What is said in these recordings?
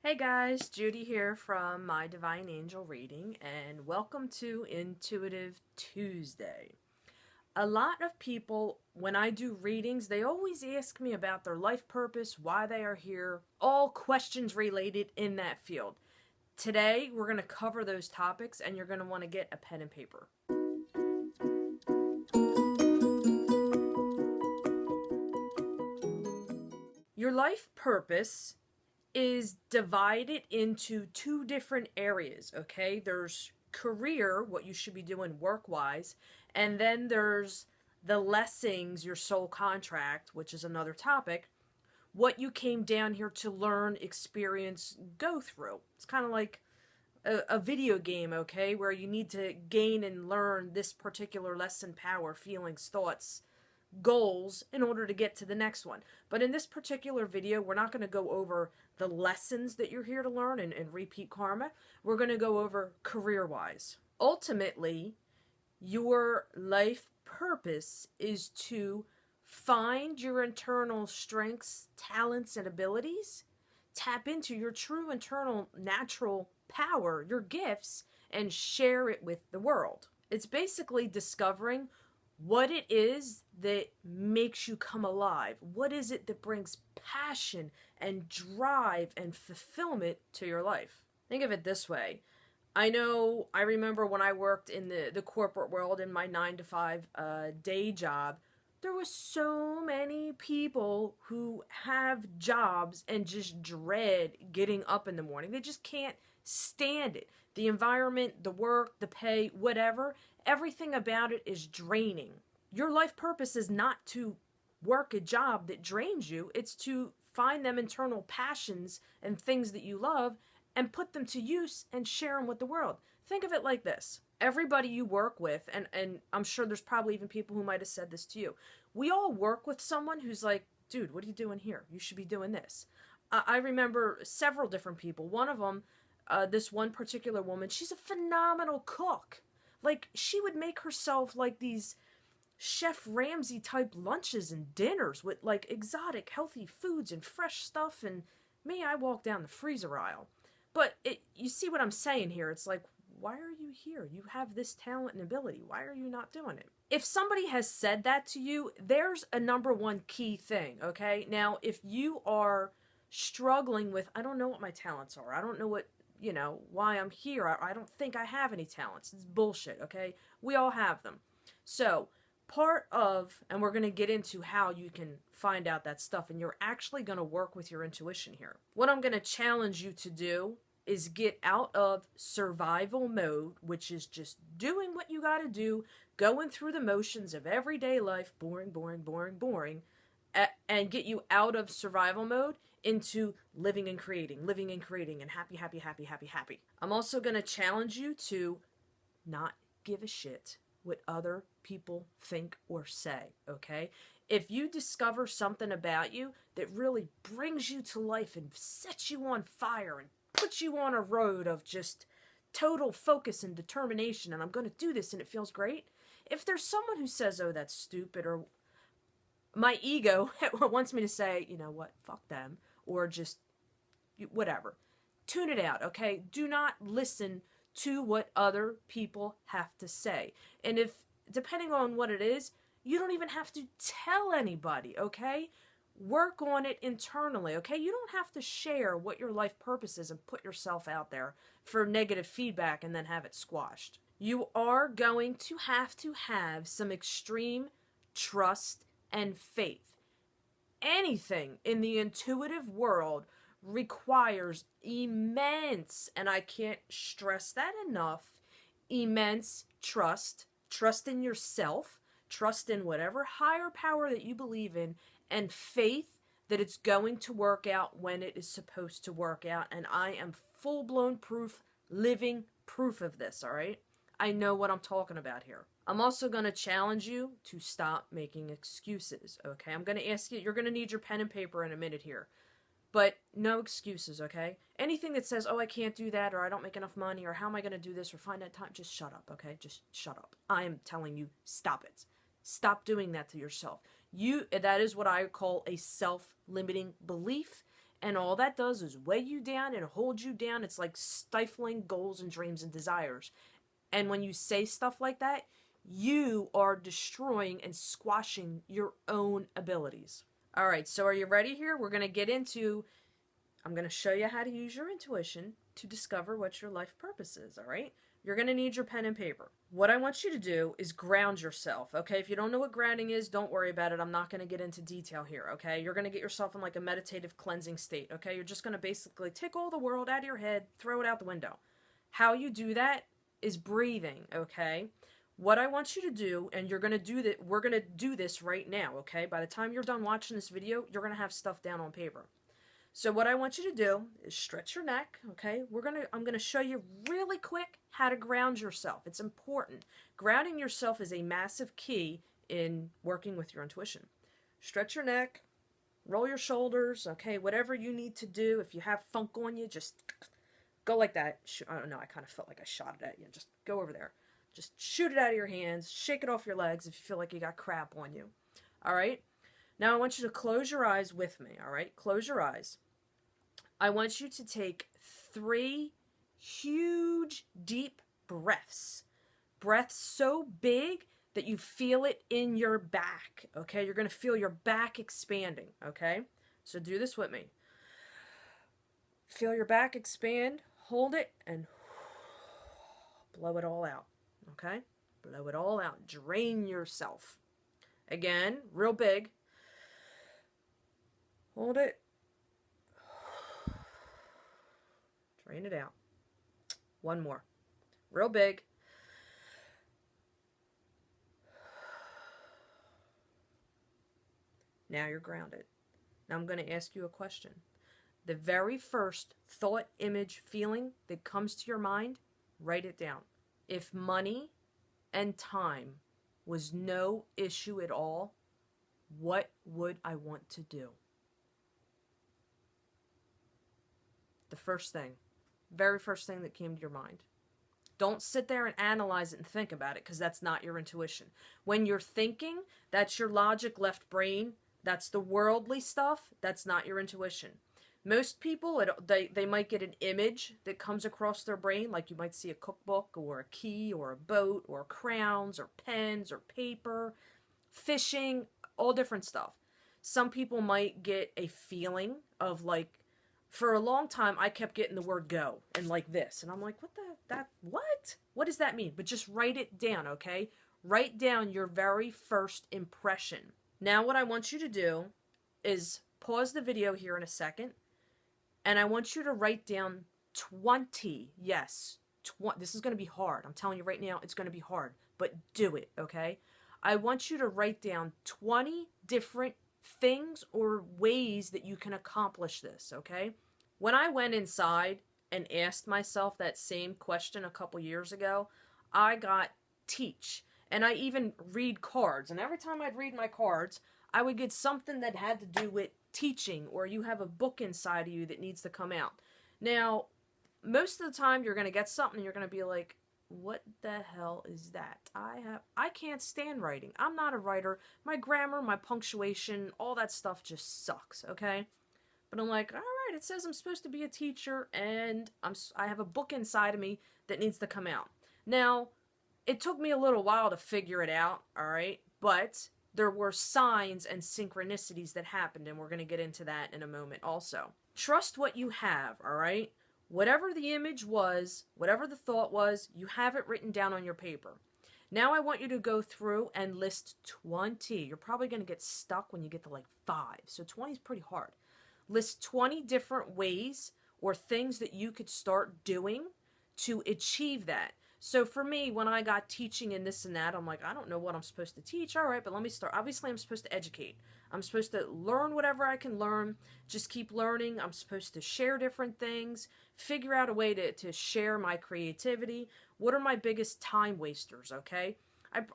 Hey guys, Judy here from My Divine Angel Reading, and welcome to Intuitive Tuesday. A lot of people, when I do readings, they always ask me about their life purpose, why they are here, all questions related in that field. Today, we're going to cover those topics, and you're going to want to get a pen and paper. Your life purpose is divided into two different areas, okay? There's career, what you should be doing work-wise, and then there's the lessons, your soul contract, which is another topic, what you came down here to learn, experience, go through. It's kind of like a video game, okay, where you need to gain and learn this particular lesson, power, feelings, thoughts, goals in order to get to the next one. But in this particular video, we're not going to go over the lessons that you're here to learn and repeat karma. We're going to go over career-wise. Ultimately, your life purpose is to find your internal strengths, talents, and abilities, tap into your true internal natural power, your gifts, and share it with the world. It's basically discovering what it is that makes you come alive. What is it that brings passion and drive and fulfillment to your life? Think of it this way. I remember when I worked in the corporate world in my 9-to-5 day job, there was so many people who have jobs and just dread getting up in the morning. They just can't stand it. The environment, the work, the pay, whatever, everything about it is draining. Your life purpose is not to work a job that drains you. It's to find them internal passions and things that you love and put them to use and share them with the world. Think of it like this. Everybody you work with, and I'm sure there's probably even people who might have said this to you, we all work with someone who's like, dude, what are you doing here? You should be doing this. I remember several different people. One of them, this one particular woman, she's a phenomenal cook. Like, she would make herself like these Chef Ramsay type lunches and dinners with like exotic healthy foods and fresh stuff, and me, I walk down the freezer aisle. But you see what I'm saying here? It's like, why are you here? You have this talent and ability. Why are you not doing it? If somebody has said that to you, there's a number one key thing, okay? Now, if you are struggling with, I don't know what my talents are, I don't know what, why I'm here, I don't think I have any talents. It's bullshit, okay? We all have them. So, part of, and we're going to get into how you can find out that stuff, and you're actually going to work with your intuition here. What I'm going to challenge you to do is get out of survival mode, which is just doing what you got to do, going through the motions of everyday life, boring, boring, boring, boring, and get you out of survival mode into living and creating, and happy, happy, happy, happy, happy. I'm also going to challenge you to not give a shit what other people think or say, okay? If you discover something about you that really brings you to life and sets you on fire and puts you on a road of just total focus and determination, and I'm going to do this and it feels great, if there's someone who says, oh, that's stupid, or my ego wants me to say, you know what, fuck them, or just whatever, tune it out, okay? Do not listen to what other people have to say. And if, depending on what it is, you don't even have to tell anybody, okay? Work on it internally, okay? You don't have to share what your life purpose is and put yourself out there for negative feedback and then have it squashed. You are going to have some extreme trust and faith. Anything in the intuitive world requires immense, and I can't stress that enough, immense trust in yourself, trust in whatever higher power that you believe in, and faith that it's going to work out when it is supposed to work out. And I am full-blown proof, living proof of this, all right? I know what I'm talking about here. I'm also going to challenge you to stop making excuses, okay? I'm going to ask you, you're going to need your pen and paper in a minute here. But no excuses, okay? Anything that says, oh, I can't do that, or I don't make enough money, or how am I going to do this, or find that time, just shut up, okay? Just shut up. I am telling you, stop it. Stop doing that to yourself. That is what I call a self-limiting belief, And all that does is weigh you down and hold you down. It's like stifling goals and dreams and desires. And when you say stuff like that, you are destroying and squashing your own abilities. All right, so are you ready here? We're going to get into, I'm going to show you how to use your intuition to discover what your life purpose is, all right? You're going to need your pen and paper. What I want you to do is ground yourself, okay? If you don't know what grounding is, don't worry about it. I'm not going to get into detail here, okay? You're going to get yourself in like a meditative cleansing state, okay? You're just going to basically take all the world out of your head, throw it out the window. How you do that is breathing, okay? What I want you to do, and you're going to do that, we're going to do this right now, okay? By the time you're done watching this video, you're going to have stuff down on paper. So what I want you to do is stretch your neck, okay? I'm going to show you really quick how to ground yourself. It's important. Grounding yourself is a massive key in working with your intuition. Stretch your neck, roll your shoulders, okay? Whatever you need to do. If you have funk on you, just go like that. I don't know, I kind of felt like I shot it at you. Just go over there. Just shoot it out of your hands. Shake it off your legs if you feel like you got crap on you. All right? Now I want you to close your eyes with me, all right? Close your eyes. I want you to take 3 huge, deep breaths. Breaths so big that you feel it in your back, okay? You're going to feel your back expanding, okay? So do this with me. Feel your back expand, hold it, and blow it all out, okay? Blow it all out. Drain yourself. Again, real big. Hold it. Drain it out. One more. Real big. Now you're grounded. Now I'm going to ask you a question. The very first thought, image, feeling that comes to your mind, write it down. If money and time was no issue at all, what would I want to do? The first thing. Very first thing that came to your mind. Don't sit there and analyze it and think about it, because that's not your intuition. When you're thinking, that's your logic left brain. That's the worldly stuff. That's not your intuition. Most people, they might get an image that comes across their brain, like you might see a cookbook or a key or a boat or crowns or pens or paper, fishing, all different stuff. Some people might get a feeling of like, for a long time, I kept getting the word go and like this. And I'm like, what? What does that mean? But just write it down, okay? Write down your very first impression. Now what I want you to do is pause the video here in a second. And I want you to write down 20. Yes, this is going to be hard. I'm telling you right now, it's going to be hard. But do it, okay? I want you to write down 20 different things or ways that you can accomplish this, okay? When I went inside and asked myself that same question a couple years ago, I got teach. And I even read cards. And every time I'd read my cards, I would get something that had to do with teaching, or you have a book inside of you that needs to come out. Now, most of the time you're going to get something and you're going to be like, what the hell is that? I can't stand writing. I'm not a writer. My grammar, my punctuation, all that stuff just sucks, okay? But I'm like, all right, it says I'm supposed to be a teacher, and I have a book inside of me that needs to come out. Now, it took me a little while to figure it out, all right? But there were signs and synchronicities that happened, and we're going to get into that in a moment also. Trust what you have, all right? Whatever the image was, whatever the thought was, you have it written down on your paper. Now I want you to go through and list 20. You're probably going to get stuck when you get to like 5. So 20 is pretty hard. List 20 different ways or things that you could start doing to achieve that. So for me, when I got teaching and this and that, I'm like, I don't know what I'm supposed to teach. All right, but let me start. Obviously, I'm supposed to educate. I'm supposed to learn whatever I can learn. Just keep learning. I'm supposed to share different things. Figure out a way to share my creativity. What are my biggest time wasters, okay?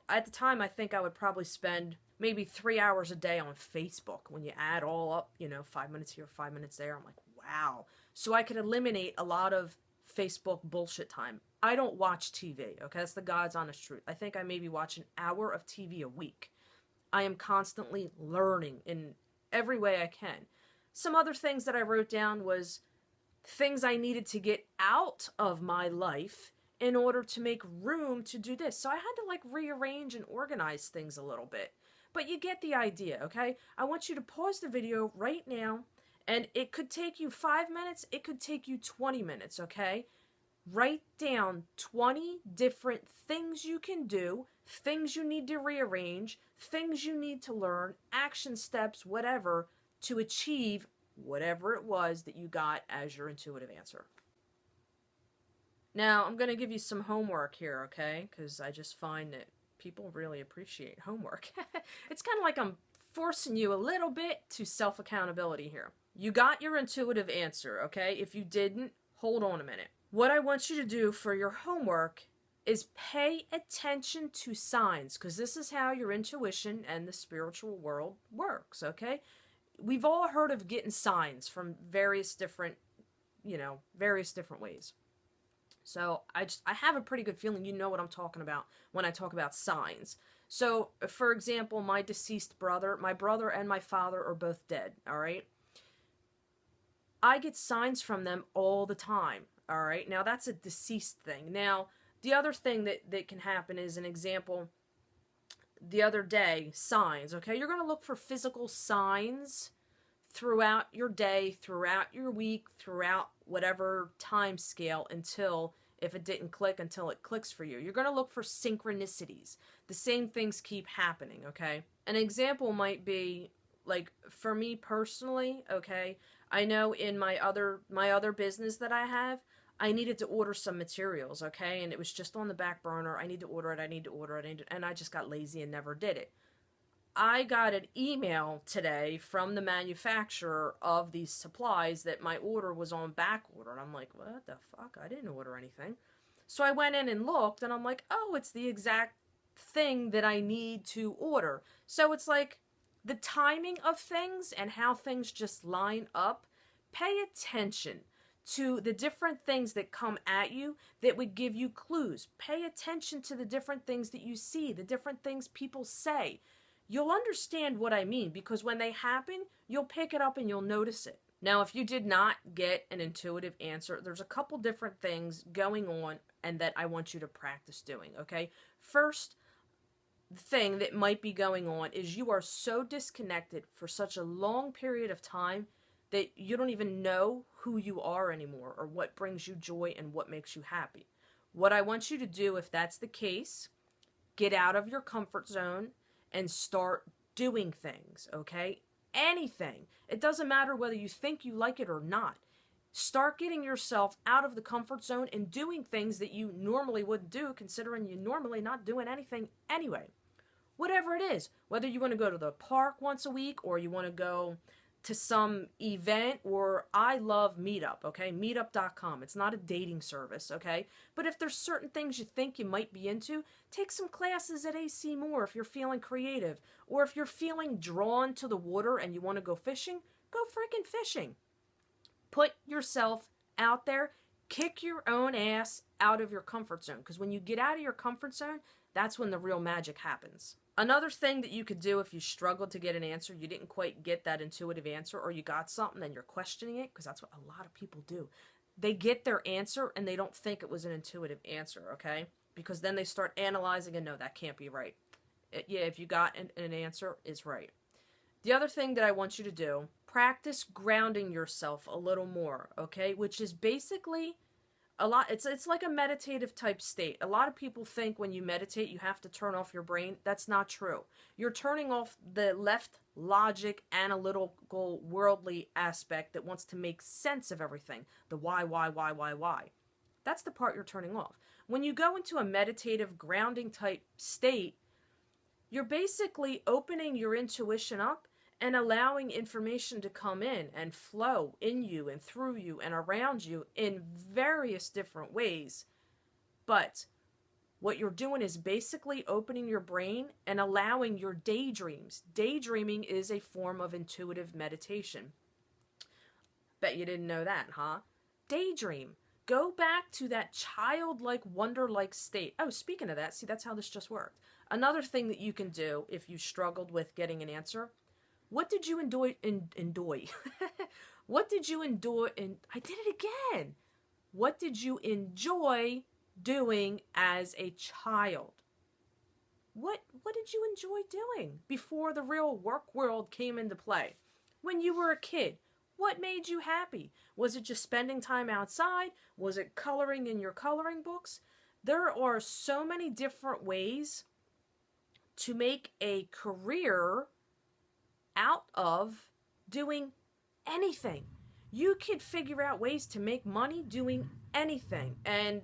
At the time, I think I would probably spend maybe 3 hours a day on Facebook. When you add all up, 5 minutes here, 5 minutes there. I'm like, wow. So I could eliminate a lot of Facebook bullshit time. I don't watch TV, okay? That's the God's honest truth. I think I maybe watch an hour of TV a week. I am constantly learning in every way I can. Some other things that I wrote down was things I needed to get out of my life in order to make room to do this. So I had to like rearrange and organize things a little bit. But you get the idea, okay? I want you to pause the video right now, and it could take you 5 minutes, it could take you 20 minutes, okay? Write down 20 different things you can do, things you need to rearrange, things you need to learn, action steps, whatever, to achieve whatever it was that you got as your intuitive answer. Now, I'm going to give you some homework here, okay? Because I just find that people really appreciate homework. It's kind of like I'm forcing you a little bit to self-accountability here. You got your intuitive answer, okay? If you didn't, hold on a minute. What I want you to do for your homework is pay attention to signs, because this is how your intuition and the spiritual world works, okay? We've all heard of getting signs from various different ways. So I have a pretty good feeling you know what I'm talking about when I talk about signs. So, for example, my deceased brother, my brother and my father are both dead, all right? I get signs from them all the time, all right? Now, that's a deceased thing. Now, the other thing that can happen is, an example, the other day, signs, okay? You're going to look for physical signs throughout your day, throughout your week, throughout whatever time scale until, if it didn't click, until it clicks for you. You're going to look for synchronicities. The same things keep happening, okay? An example might be, like, for me personally, okay, I know in my other business that I have, I needed to order some materials, okay? And it was just on the back burner. I need to order it, and I just got lazy and never did it. I got an email today from the manufacturer of these supplies that my order was on back order. And I'm like, what the fuck? I didn't order anything. So I went in and looked, and I'm like, oh, it's the exact thing that I need to order. So it's like the timing of things and how things just line up. Pay attention to the different things that come at you that would give you clues. Pay attention to the different things that you see, the different things people say. You'll understand what I mean, because when they happen, you'll pick it up and you'll notice it. Now, if you did not get an intuitive answer, there's a couple different things going on and that I want you to practice doing, okay? First thing that might be going on is you are so disconnected for such a long period of time that you don't even know who you are anymore, or what brings you joy and what makes you happy. What I want you to do, if that's the case, get out of your comfort zone and start doing things, okay? Anything. It doesn't matter whether you think you like it or not. Start getting yourself out of the comfort zone and doing things that you normally wouldn't do, considering you're normally not doing anything anyway. Whatever it is, whether you want to go to the park once a week, or you want to go to some event, or I love Meetup, okay? Meetup.com. It's not a dating service, okay? But if there's certain things you think you might be into, take some classes at AC Moore if you're feeling creative. Or if you're feeling drawn to the water and you want to go fishing, go freaking fishing. Put yourself out there. Kick your own ass out of your comfort zone. Because when you get out of your comfort zone, that's when the real magic happens. Another thing that you could do if you struggled to get an answer, you didn't quite get that intuitive answer, or you got something and you're questioning it, because that's what a lot of people do. They get their answer and they don't think it was an intuitive answer, okay? Because then they start analyzing and no, that can't be right. Yeah, if you got an answer, it's right. The other thing that I want you to do, practice grounding yourself a little more, okay? Which is basically it's like a meditative type state. A lot of people think when you meditate you have to turn off your brain. That's not true. You're turning off the left logic, analytical, worldly aspect that wants to make sense of everything. The why. That's the part you're turning off. When you go into a meditative, grounding type state, you're basically opening your intuition up and allowing information to come in and flow in you and through you and around you in various different ways. But what you're doing is basically opening your brain and allowing your daydreams. Daydreaming is a form of intuitive meditation. Bet you didn't know that, huh? Daydream. Go back to that childlike, wonder-like state. Oh, speaking of that, see, that's how this just worked. Another thing that you can do if you struggled with getting an answer, What did you enjoy? What did you enjoy? And I did it again. What did you enjoy doing as a child? What did you enjoy doing before the real work world came into play? When you were a kid, what made you happy? Was it just spending time outside? Was it coloring in your coloring books? There are so many different ways to make a career out of doing anything. You could figure out ways to make money doing anything. And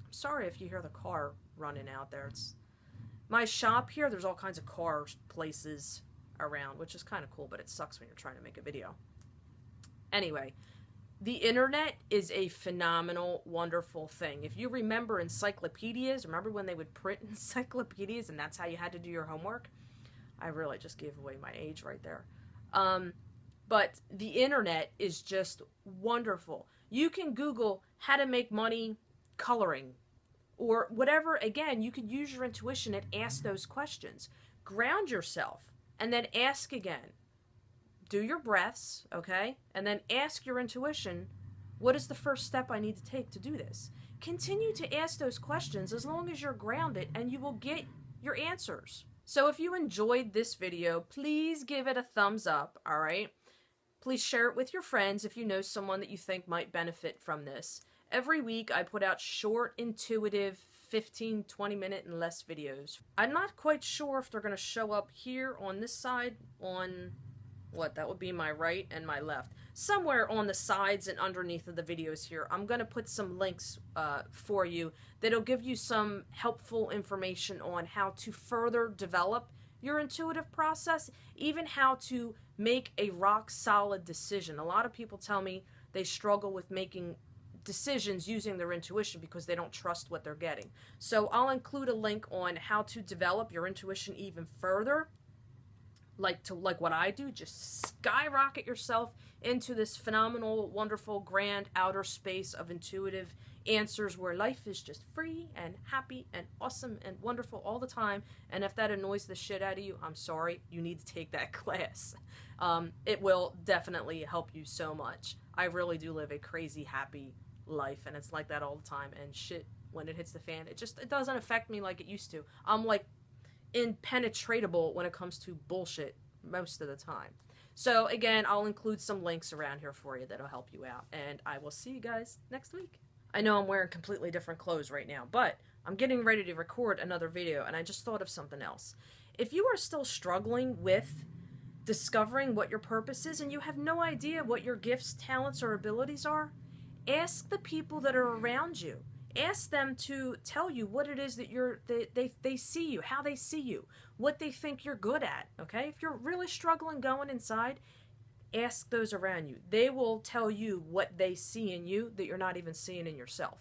I'm sorry if you hear the car running out there. It's my shop here. There's all kinds of car places around, which is kind of cool, but it sucks when you're trying to make a video. Anyway, the internet is a phenomenal, wonderful thing. If you remember encyclopedias, remember when they would print encyclopedias and that's how you had to do your homework? I really just gave away my age right there. But the internet is just wonderful. You can Google how to make money coloring or whatever. Again, you could use your intuition and ask those questions. Ground yourself and then ask again. Do your breaths, okay? And then ask your intuition, what is the first step I need to take to do this? Continue to ask those questions as long as you're grounded and you will get your answers. So if you enjoyed this video, please give it a thumbs up, all right? Please share it with your friends if you know someone that you think might benefit from this. Every week I put out short, intuitive, 15, 20 minute and less videos. I'm not quite sure if they're going to show up here on this side on what that would be my right and my left. Somewhere on the sides and underneath of the videos here, I'm going to put some links for you that'll give you some helpful information on how to further develop your intuitive process, even how to make a rock solid decision. A lot of people tell me they struggle with making decisions using their intuition because they don't trust what they're getting. So I'll include a link on how to develop your intuition even further. Like what I do, just skyrocket yourself into this phenomenal, wonderful, grand outer space of intuitive answers where life is just free and happy and awesome and wonderful all the time. And if that annoys the shit out of you, I'm sorry, you need to take that class. It will definitely help you so much. I really do live a crazy, happy life, and it's like that all the time. And shit, when it hits the fan, it doesn't affect me like it used to. I'm like impenetrable when it comes to bullshit most of the time. So again, I'll include some links around here for you that'll help you out, and I will see you guys next week. I know I'm wearing completely different clothes right now, but I'm getting ready to record another video, and I just thought of something else. If you are still struggling with discovering what your purpose is and you have no idea what your gifts, talents, or abilities are, ask the people that are around you. Ask them to tell you what it is that they see you, how they see you, what they think you're good at, okay? If you're really struggling going inside, ask those around you. They will tell you what they see in you that you're not even seeing in yourself.